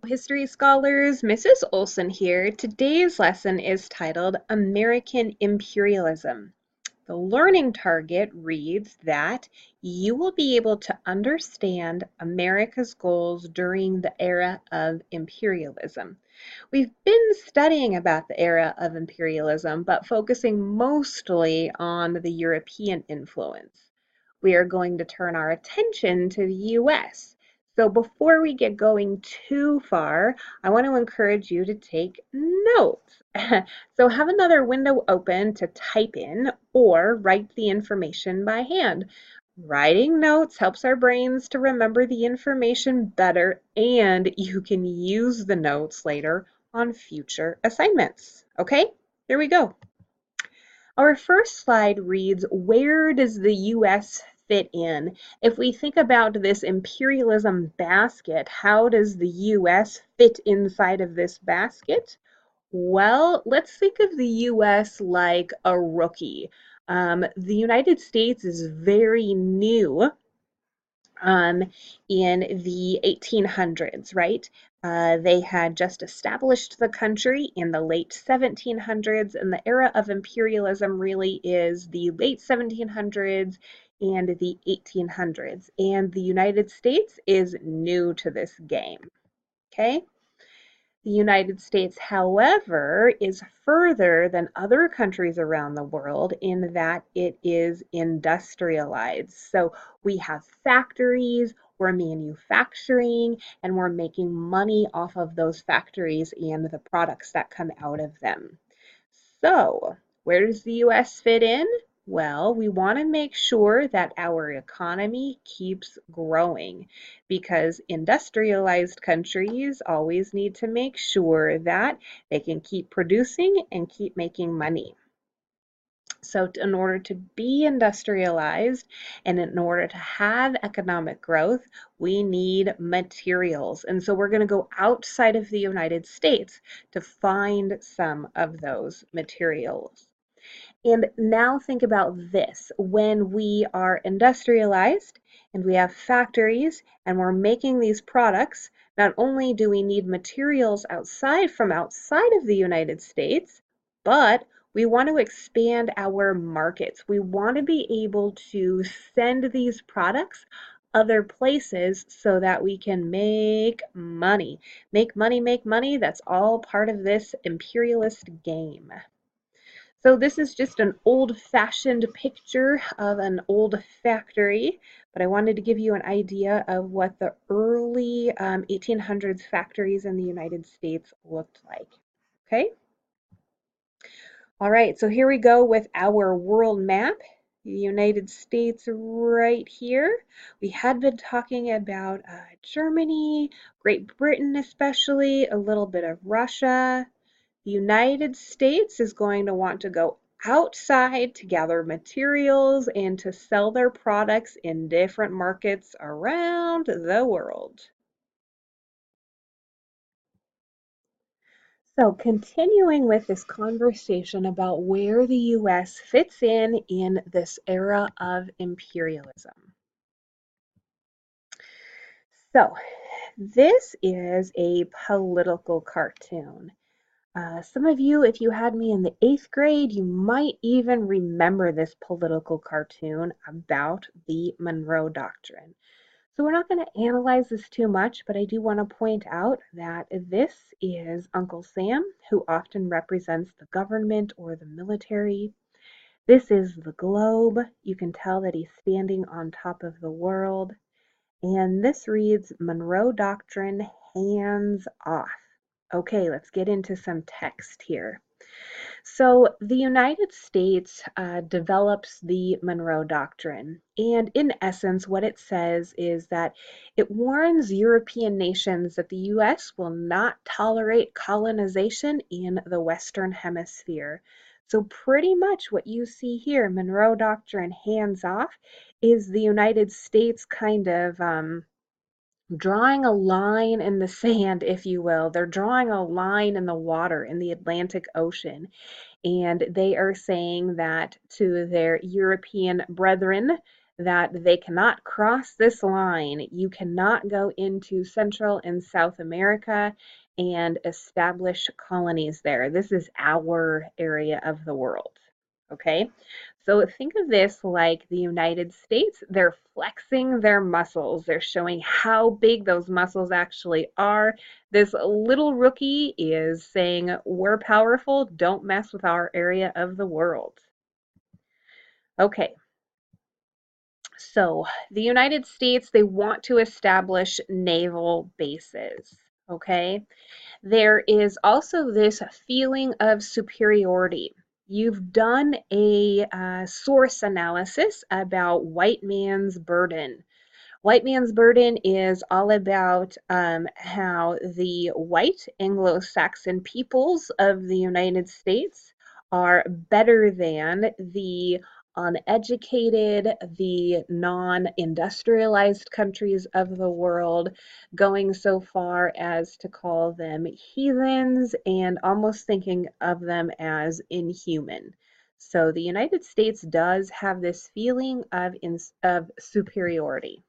History scholars, Mrs. Olson here. Today's lesson is titled American Imperialism. The learning target reads that you will be able to understand America's goals during the era of imperialism. We've been studying about the era of imperialism, but focusing mostly on the European influence. We are going to turn our attention to the US. So before we get going too far, I want to encourage you to take notes. So have another window open to type in or write the information by hand. Writing notes helps our brains to remember the information better, and you can use the notes later on future assignments. Okay, here we go. Our first slide reads, where does the US fit in? If we think about this imperialism basket, how does the US fit inside of this basket? Well, let's think of the US like a rookie. The United States is very new um, in the 1800s, right? They had just established the country in the late 1700s, and the era of imperialism really is the late 1700s and the 1800s. And the United States is new to this game, okay? The United States, however, is further than other countries around the world in that it is industrialized. So we have factories, we're manufacturing, and we're making money off of those factories and the products that come out of them. So, where does the US fit in? Well, we want to make sure that our economy keeps growing because industrialized countries always need to make sure that they can keep producing and keep making money. So in order to be industrialized and in order to have economic growth, we need materials. And so we're going to go outside of the United States to find some of those materials. And now think about this. When we are industrialized and we have factories and we're making these products, not only do we need materials from outside of the United States, but we want to expand our markets. We want to be able to send these products other places so that we can make money. Make money, make money. That's all part of this imperialist game. So this is just an old-fashioned picture of an old factory, but I wanted to give you an idea of what the early 1800s factories in the United States looked like. Okay? All right, so here we go with our world map. The United States right here. We had been talking about Germany, Great Britain especially, a little bit of Russia. The United States is going to want to go outside to gather materials and to sell their products in different markets around the world. So continuing with this conversation about where the US fits in this era of imperialism. So this is a political cartoon. Some of you, if you had me in the 8th grade, you might even remember this political cartoon about the Monroe Doctrine. So we're not going to analyze this too much, but I do want to point out that this is Uncle Sam, who often represents the government or the military. This is the globe. You can tell that he's standing on top of the world. And this reads Monroe Doctrine, hands off. Okay, let's get into some text here. So the United States develops the Monroe Doctrine, and in essence, what it says is that it warns European nations that the U.S. will not tolerate colonization in the Western Hemisphere. So pretty much what you see here, Monroe Doctrine hands off, is the United States kind of drawing a line in the sand, if you will. They're drawing a line in the water in the Atlantic Ocean. And they are saying that to their European brethren that they cannot cross this line. You cannot go into Central and South America and establish colonies there. This is our area of the world. Okay? So think of this like the United States. They're flexing their muscles. They're showing how big those muscles actually are. This little rookie is saying, we're powerful. Don't mess with our area of the world. Okay, so the United States, they want to establish naval bases. Okay, there is also this feeling of superiority. You've done a source analysis about white man's burden. White man's burden is all about how the white Anglo-Saxon peoples of the United States are better than the uneducated, the non-industrialized countries of the world, going so far as to call them heathens and almost thinking of them as inhuman. So the United States does have this feeling of superiority.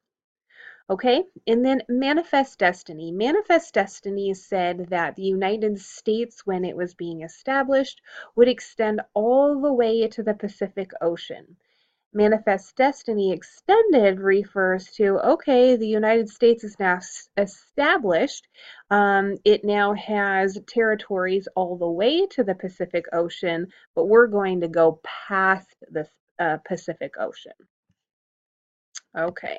Okay, and then Manifest Destiny. Manifest Destiny said that the United States, when it was being established, would extend all the way to the Pacific Ocean. Manifest Destiny extended refers to, okay, the United States is now established. It now has territories all the way to the Pacific Ocean, but we're going to go past the Pacific Ocean. Okay.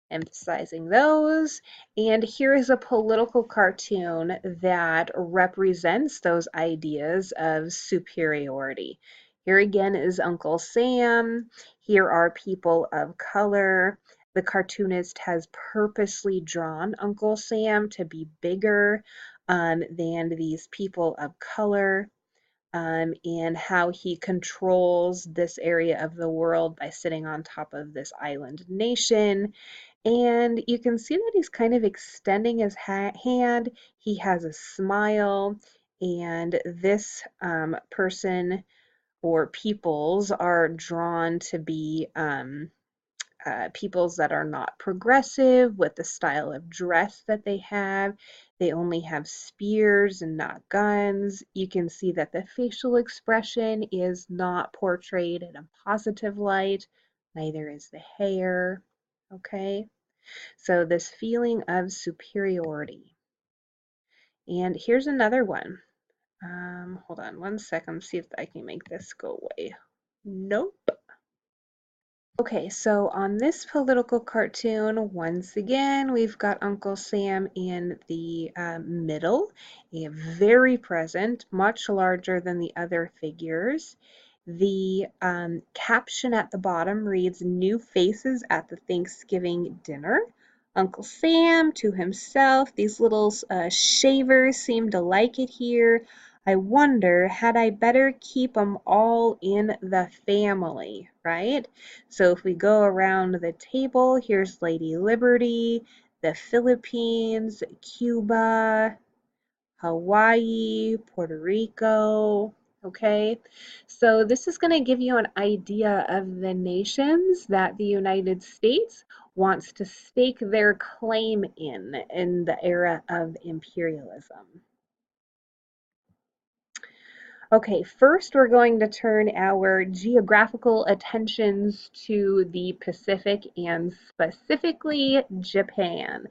Emphasizing those. And here is a political cartoon that represents those ideas of superiority. Here again is Uncle Sam. Here are people of color. The cartoonist has purposely drawn Uncle Sam to be bigger than these people of color. And how he controls this area of the world by sitting on top of this island nation. And you can see that he's kind of extending his hand. He has a smile, and this person or peoples are drawn to be peoples that are not progressive with the style of dress that they have. They only have spears and not guns. You can see that the facial expression is not portrayed in a positive light, neither is the hair. Okay? So this feeling of superiority. And here's another one. Hold on one second, see if I can make this go away. Nope. Okay, so on this political cartoon, once again, we've got Uncle Sam in the middle, very present, much larger than the other figures. The caption at the bottom reads, "New faces at the Thanksgiving dinner." Uncle Sam to himself, these little shavers seem to like it here. I wonder, had I better keep them all in the family, right? So if we go around the table, here's Lady Liberty, the Philippines, Cuba, Hawaii, Puerto Rico, okay? So this is going to give you an idea of the nations that the United States wants to stake their claim in the era of imperialism. Okay, first we're going to turn our geographical attentions to the Pacific and specifically Japan.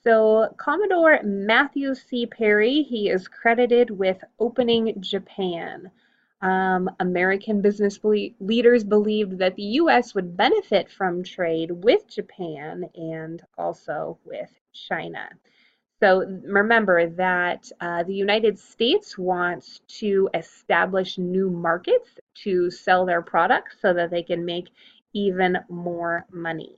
So Commodore Matthew C. Perry, he is credited with opening Japan. American business leaders believed that the U.S. would benefit from trade with Japan and also with China. So remember that the United States wants to establish new markets to sell their products so that they can make even more money.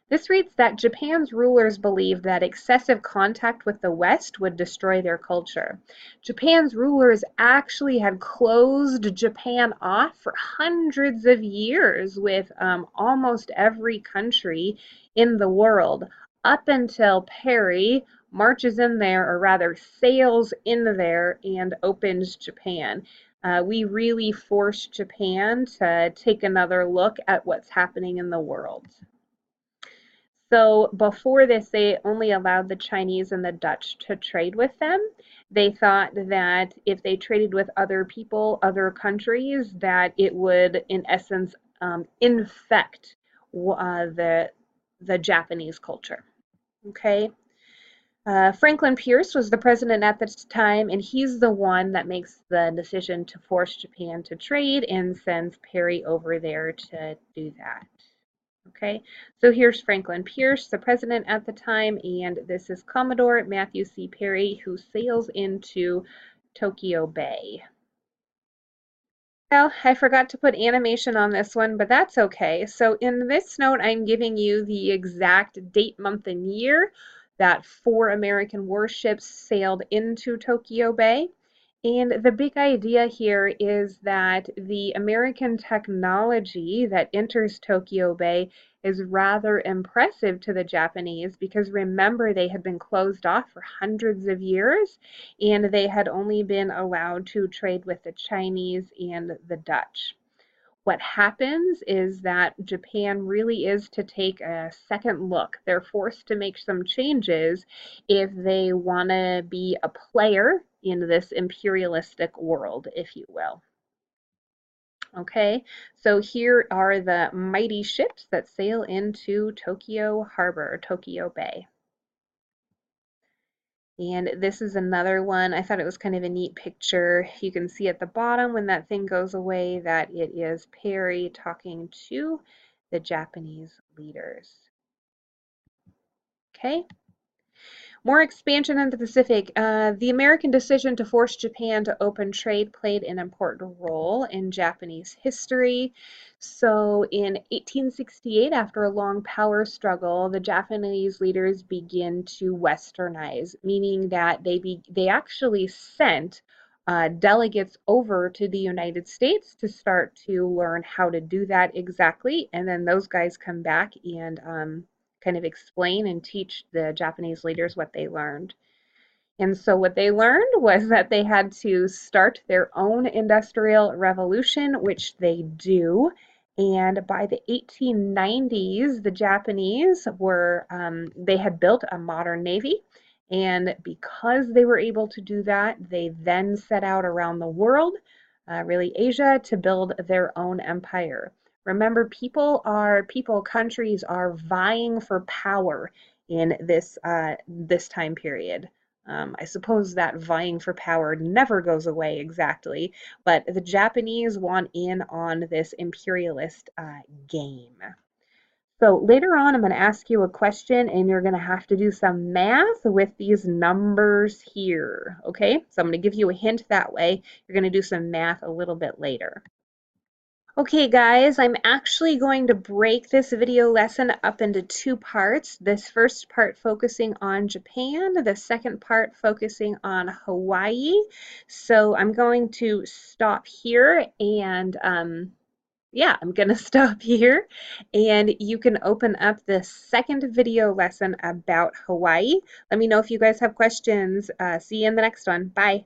This reads that Japan's rulers believed that excessive contact with the West would destroy their culture. Japan's rulers actually had closed Japan off for hundreds of years with almost every country in the world up until Perry marches in there, or rather sails in there and opens Japan. We really forced Japan to take another look at what's happening in the world. So before this, they only allowed the Chinese and the Dutch to trade with them. They thought that if they traded with other people, other countries, that it would, in essence, infect the Japanese culture. Okay. Franklin Pierce was the president at this time, and he's the one that makes the decision to force Japan to trade and sends Perry over there to do that. Okay, so here's Franklin Pierce, the president at the time, and this is Commodore Matthew C. Perry, who sails into Tokyo Bay. Well, I forgot to put animation on this one, but that's okay. So in this note, I'm giving you the exact date, month, and year that 4 American warships sailed into Tokyo Bay. And the big idea here is that the American technology that enters Tokyo Bay is rather impressive to the Japanese because remember, they had been closed off for hundreds of years and they had only been allowed to trade with the Chinese and the Dutch. What happens is that Japan really is to take a second look. They're forced to make some changes if they want to be a player in this imperialistic world, if you will. Okay, so here are the mighty ships that sail into Tokyo Harbor, Tokyo Bay. And this is another one. I thought it was kind of a neat picture. You can see at the bottom when that thing goes away that it is Perry talking to the Japanese leaders. Okay. More expansion in the Pacific. The American decision to force Japan to open trade played an important role in Japanese history. So in 1868, after a long power struggle, the Japanese leaders begin to westernize, meaning that they actually sent delegates over to the United States to start to learn how to do that exactly. And then those guys come back and kind of explain and teach the Japanese leaders what they learned. And so what they learned was that they had to start their own industrial revolution, which they do. And by the 1890s, the Japanese they had built a modern navy. And because they were able to do that, they then set out around the world, really Asia, to build their own empire. Remember, countries are vying for power in this time period. I suppose that vying for power never goes away exactly, but the Japanese want in on this imperialist game. So later on, I'm going to ask you a question and you're going to have to do some math with these numbers here. Okay, so I'm going to give you a hint that way. You're going to do some math a little bit later. Okay guys, I'm actually going to break this video lesson up into 2 parts. This first part focusing on Japan, the second part focusing on Hawaii. So I'm going to stop here and yeah, I'm going to stop here and you can open up the second video lesson about Hawaii. Let me know if you guys have questions. See you in the next one. Bye.